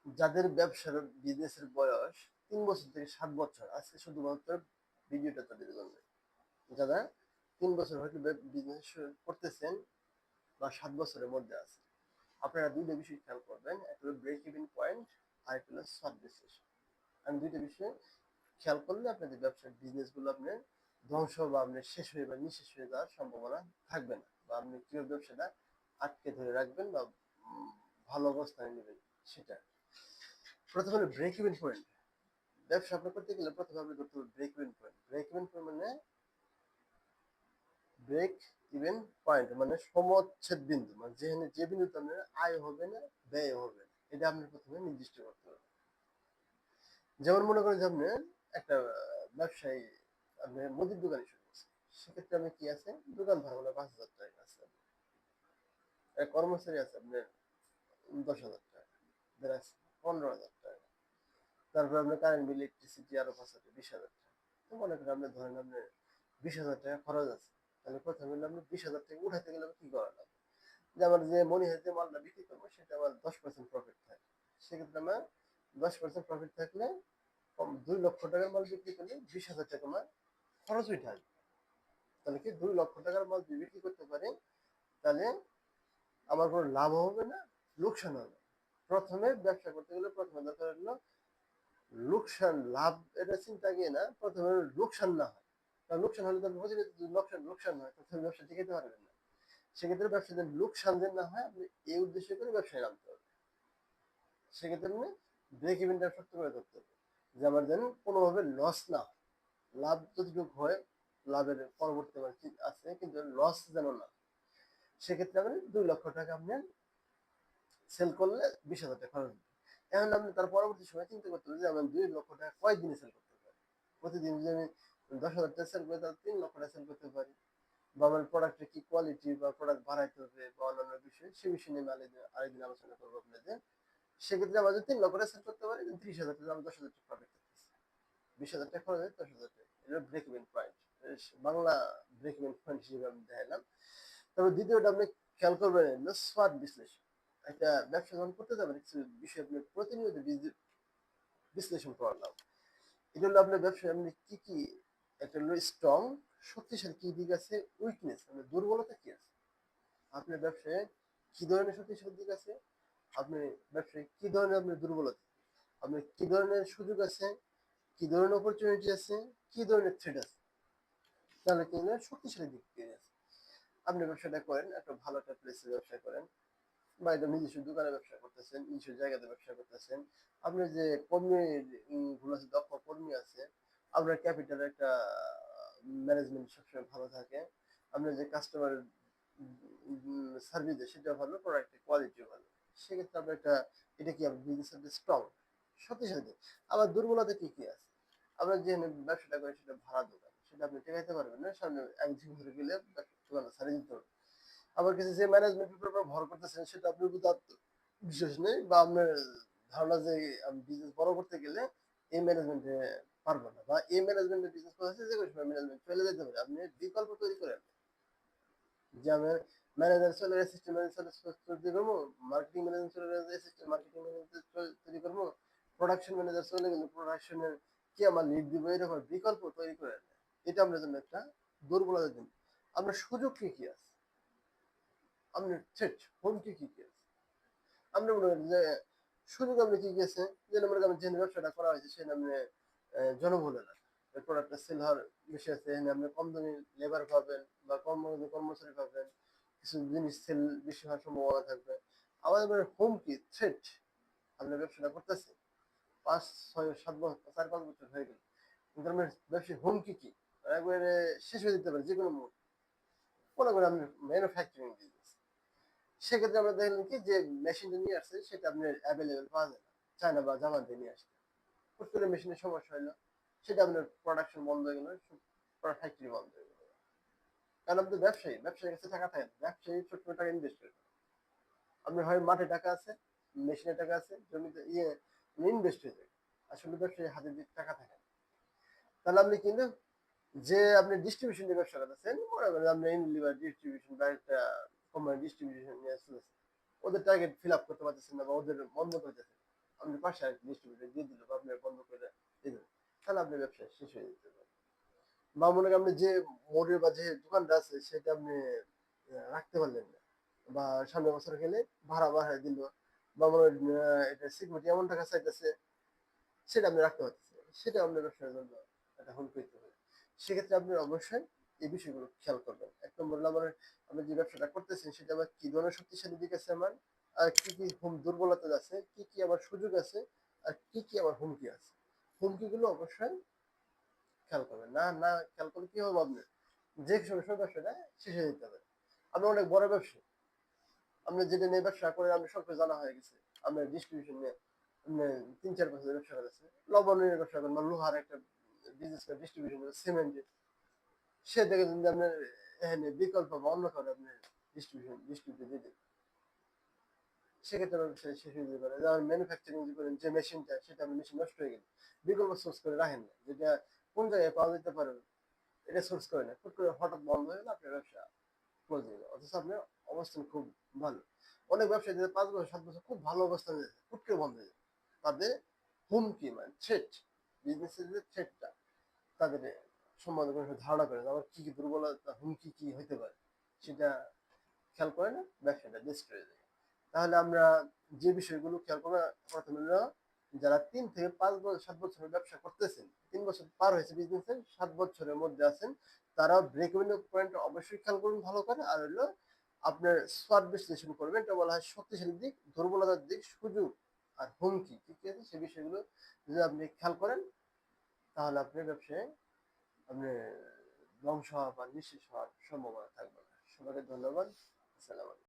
যাদের ব্যবসার বিজনেসের বয়স 3 বছর থেকে 7 বছর, আজকে শুধুমাত্র ভিডিওটা তাদের জন্য। যারা 3 বছর হয়তো বিজনেস করতেছেন বা 7 বছরের মধ্যে আছে, আপনারা দুইটা বিষয় খেয়াল করবেন, একটা হলো ব্রেক ইভেন পয়েন্ট আর একটা হলো শর্ট বিশ্লেষণ। আমি দুইটা বিষয় খেয়াল করলে আপনাদের ব্যবসার বিজনেস গুলো আপনার ধ্বংস বা আপনার শেষ হয়ে বা নিঃশেষ হয়ে যাওয়ার সম্ভাবনা থাকবে না, বা আপনি কিভাবে ব্যবসাটা আটকে ধরে রাখবেন বা ভালো অবস্থানে নেবেন সেটা। প্রথমে হলো ব্রেক ইভেন পয়েন্ট। ব্যবসা আপনি করতে গেলে প্রথমে আপনি ধরতে হবে break even point. Break even point মানে ব্রেক ইভেন পয়েন্ট মানে সমচ্ছেদ বিন্দু, মানে যেখানে যে বিন্দুতে আপনার আয় হবে না, ব্যয় হবে না, এটা আপনি প্রথমে নির্দিষ্ট করতে হবে। যেমন মনে করেন যে আপনি একটা ব্যবসায়ী, আপনি মুদির দোকানে শুরু করছেন, সেক্ষেত্রে আপনি কি আছে, দোকান ভাড়া হলো 5,000 টাকা আছে, কর্মচারী আছে আপনার 10,000 টাকা, আছে 15,000 টাকা, তারপর আপনার কারেন্ট বিল, ইলেকট্রিসিটি আরো 5,000, 20,000 টাকা। তো মনে করেন আপনি ধরেন আপনার 20,000 টাকা খরচ আছে, তাহলে প্রথমে হলো আপনি 20,000 টাকা উঠাইতে গেলে কি করা লাগবে, যে আমার যে মনে হয় যে মালটা বিক্রি করবো সেটা আমার 10% প্রফিট থাকে, সেক্ষেত্রে আমার 10% প্রফিট থাকলে 2 লক্ষ টাকার মাল বিক্রি করলে 20,000 টাকা আমার খরচ উঠে আসবে। তাহলে কি 2 লক্ষ টাকার মাল যদি বিক্রি করতে পারি, তাহলে আমার কোনো লাভ হবে না, লোকসান হবে। প্রথমে ব্যবসা করতে গেলে প্রথমে দরকার হলো লোকসান লাভ, এটা চিন্তা গিয়ে না, প্রথমে লোকসান না হয়, কারণ লোকসান হলে তার প্রতিনিয়ত যদি লোকসান হয় তাহলে ব্যবসা টিকাতে পারবেন না। সেক্ষেত্রে ব্যবসা যেন লোকসান যেন না হয়, আপনি এই উদ্দেশ্য করে ব্যবসায় নামতে হবে। সেক্ষেত্রে আপনি ব্রেক ইভেনটা শক্ত করে ধরতে হবে, যে আমার যেন কোনোভাবে লস না হয়, লাভ যতটুকু হয় লাভের পরবর্তী আমার আছে, কিন্তু লস যেন না। সেক্ষেত্রে আপনি 2 লক্ষ টাকা আপনি সেল করলে 20,000 টাকা খরচ হবে। এখন আপনি তার পরবর্তী সময় চিন্তা করতে হবে যে আমি 2 লক্ষ টাকা কয়েকদিনে সেল করতে পারি। প্রতিদিন যদি আমি 10,000 টাকা সেল করি, তাহলে 3 লক্ষ টাকা সেল করতে পারি। বা আমার প্রোডাক্টের কি কোয়ালিটি বা প্রোডাক্ট বাড়াইতে হবে বা অন্যান্য বিষয়, সে বিষয় নিয়ে আমি আরেকদিন আলোচনা করবো আপনাদের। সেক্ষেত্রে আমরা যদি 3 লক্ষ টাকা সেল করতে পারি, 30,000 টাকা, আমি 10,000 টাকা প্রফিট করতেছি। 20,000 টাকা খরচ হয়, 10,000 টাকা, এটা break even point, Bangla break even point হিসেবে আমি দেখাইলাম। তবে দ্বিতীয়টা আপনি খেয়াল করবেন স্মার্ট বিশ্লেষণ। একটা ব্যবসা যখন করতে যাবেন, কিছু বিষয় আপনি প্রতিনিয়ত বিশ্লেষণ করলাম। এটা হলো আপনার ব্যবসায় আপনি কি কি, একটা হলো স্ট্রং, শক্তিশালী কি দিক আছে, উইকনেস মানে দুর্বলতা কি আছে, আপনার ব্যবসায় কি ধরনের শক্তিশালী দিক আছে, আপনি ব্যবসায় কি ধরনের আপনার দুর্বলতা, আপনার কি ধরনের সুযোগ আছে, কি ধরনের অপরচুনিটি আছে, কি ধরনের থ্রেট আছে, তাহলে কি শক্তিশালী দিক কি আছে। আপনি ব্যবসাটা করেন, একটা ভালো একটা প্লেসে ব্যবসা করেন, বা এটা নিজস্ব দোকানে ব্যবসা করতেছেন, নিজস্ব জায়গাতে ব্যবসা করতেছেন, আপনার যে কর্মী গুলো আছে, দক্ষ কর্মী আছে, আপনার ক্যাপিটাল একটা ম্যানেজমেন্ট সবসময় ভালো থাকে, আপনার যে কাস্টমার সার্ভিস সেটা ভালো, প্রোডাক্টের কোয়ালিটি ভালো, সেক্ষেত্রে আপনার একটা, এটা কি আপনার বিজনেস স্ট্রং শক্তিশালী। আবার দুর্বলতা কি কি আছে, আপনার যে ব্যবসাটা করেন সেটা ভাড়া দোকান, সেটা আপনি টেকাইতে পারবেন না, সামনে একদিন ধরে গেলে দোকানটা ছাড়িয়ে দিতে হবে। আবার কিছু যে ম্যানেজমেন্টের উপর ভর করতেছেন, সেটা আপনার প্রতি বিশ্বাস নেই, বা আপনার ধারণা যে আমি বিজনেস বড় করতে গেলে এই ম্যানেজমেন্টে পারবো না, বা এই ম্যানেজমেন্টের বিজনেস করতে যে কোনো সময় ম্যানেজমেন্ট ফেলে যেতে পারে, আপনি বিকল্প তৈরি করেন, যে আমি ম্যানেজার চলে অ্যাসিস্ট্যান্ট ম্যানেজার তৈরি করবো, মার্কেটিং ম্যানেজার চলে অ্যাসিস্ট্যান্ট মার্কেটিং ম্যানেজার তৈরি করবো, প্রোডাকশন ম্যানেজার চলে গেলে প্রোডাকশনের কি আমার লিড দিব, এরকম বিকল্প তৈরি করে নেয়। এটা আপনার জন্য একটা দুর্বলতা দিন। আপনার সুযোগ কি কি আছে, আপনার থ্রেট হুমকি কি কি আছে, আপনি মনে করেন যে সুযোগ আপনি কি গেছে, যে মনে করেন যে ব্যবসাটা করা হয়েছে সে নামে জনবল না, প্রোডাক্টটা সেল হওয়ার বিষয় আছে, এখানে আপনি কম দামি লেবার পাবেন বা কম দামি কর্মচারী পাবেন, কিছু জিনিস সেল বেশি হওয়ার সম্ভাবনা থাকবে। আমাদের হুমকি থ্রেট, আপনার ব্যবসাটা করতেছে 5, 6, 7 বছর, 4, 5 বছর হয়ে গেল, কিন্তু আপনার ব্যবসায় হুমকি কি, একবারে শেষ হয়ে যেতে পারে যে কোনো মুহূর্তে। মনে করেন আপনি ম্যানুফ্যাকচারিং বিজনেস, সেক্ষেত্রে আমরা দেখলেন কি যে মেশিনটা নিয়ে আসছে সেটা আপনার অ্যাভেলেবেল পাওয়া যায় না, চায়না বা জাপান থেকে নিয়ে আসছে, হুট করে মেশিনের সমস্যা হলো, সেটা আপনার প্রোডাকশন বন্ধ হয়ে গেল, ফ্যাক্টরি বন্ধ হয়ে গেল। কারণ আপনি ব্যবসায়ী, ব্যবসায়ীর কাছে টাকা থাকে না, ব্যবসায়ী ছোট্ট টাকা ইনভেস্ট করে, আপনার হয় মাঠে টাকা আছে, মেশিনে টাকা আছে, জমিতে ইনভেস্ট হয়ে যায়, আসলে ব্যবসায়ী হাতে টাকা থাকে না। তাহলে আপনি কিন্তু যে আপনি ডিস্ট্রিবিউশন নিয়ে ব্যবসা করতেছেন, মনে করেন আপনি ইউনিলিভার ডিস্ট্রিবিউশন বা একটা কোম্পানি ডিস্ট্রিবিউশন নিয়ে চলেছে, ওদের টার্গেট ফিল আপ করতে পারতেছেন না বা ওদের মন মতো হইতেছে, আপনি পাশে আরেকটা ডিস্ট্রিবিউটর দিয়ে দিল বা আপনার বন্ধ করে দিয়ে দিল, তাহলে আপনার ব্যবসা শেষ হয়ে যেতে পারে। বা মনে করেন আপনি যে মোড়ে বা যে দোকানটা আছে সেটা আপনি রাখতে পারলেন না, বা সামনের বছর গেলে ভাড়া বাড়ায় দিল, বা মনে করেন এটা সিকিউরিটি এমন টাকা চাইতেছে সেটা আপনি রাখতে পারতেছেন না। সেটা আপনার ব্যবসার জন্য একটা হুমকি হতে পারে। সেক্ষেত্রে আপনি অবশ্যই এই বিষয়গুলো খেয়াল করবেন। ১ নম্বর হলো আমার, আমি যে ব্যবসাটা করতেছি সেটা আমার কি ধরনের শক্তিশালী দিক আছে আমার, আর কি, কি দুর্বলতা আছে, কি, কি আমার সুযোগ আছে, আর কি, কি আমার হুমকি আছে। হুমকিগুলো অবশ্যই খেয়াল করবেন। না, না খেয়াল করলে কি হবে আপনার? যে সময় ব্যবসাটা শেষ হয়ে যেতে পারে। আপনি অনেক বড় ব্যবসায়ী। আপনি যেটা নিয়ে ব্যবসা করে আপনার সবকিছু জানা হয়ে গেছে। আপনার ডিস্ট্রিবিউশন নিয়ে আপনি ৩-৪ বছর ব্যবসা করেছেন। লবণ নিয়ে ব্যবসা করেন বা লোহার একটা বিজনেস করে ডিস্ট্রিবিউশন করে সিমেন্টের। সে দেখে যদি আপনার এখানে বিকল্প বা অন্য কারণে আপনি ডিস্ট্রিবিউটর দিয়ে দেন। সেক্ষেত্রে আপনার ব্যবসা শেষ হয়ে যেতে পারে। যেমন ম্যানুফ্যাকচারিং যে করেন যে মেশিনটা সেটা আপনার মেশিন নষ্ট হয়ে গেল। বিকল্প সোর্স করে রাখেন না। যেটা কোন জায়গায় পাওয়া যেতে পারে এটা সোর্স করে না। হুট করে হঠাৎ বন্ধ হয়ে গেলে আপনার ব্যবসা ক্লোজ হয়ে গেল। অথচ আপনার অবস্থান খুব ভালো। অনেক ব্যবসায়ী যাদের ৫ বছর ৭ বছর খুব ভালো অবস্থানে আছে, হুট করে বন্ধ হয়ে যায়। তাদের হুমকি মানে থ্রেট, বিজনেসের যে থ্রেটটা তাদের সম্বন্ধে কোনো ধারণা করে না। আবার কি, কি দুর্বলতা হুমকি কি হইতে পারে সেটা খেয়াল করে না, ব্যবসাটা বেস্ট হয়ে যায়। তাহলে আমরা যে বিষয়গুলো খেয়াল করা, প্রথমে হলো যারা ৩ থেকে ৫ বছর ৭ বছরের ব্যবসা করতেছেন, ৩ বছর পার হয়েছে বিজনেসের, ৭ বছরের মধ্যে আছেন, তারা ব্রেক ইভেন পয়েন্ট অবশ্যই খেয়াল করুন ভালো করে। আর হলো আপনার SWOT বিশ্লেষণ করবেন। এটা বলা হয় শক্তিশালী দিক, দুর্বলতার দিক, সুযোগ আর হুমকি কি, কি আছে সে বিষয়গুলো যদি আপনি খেয়াল করেন তাহলে আপনার ব্যবসায় আপনি ধ্বংস হওয়া বা নিঃশেষ হওয়ার সম্ভাবনা থাকবে না। সবাইকে ধন্যবাদ। আসসালামু আলাইকুম।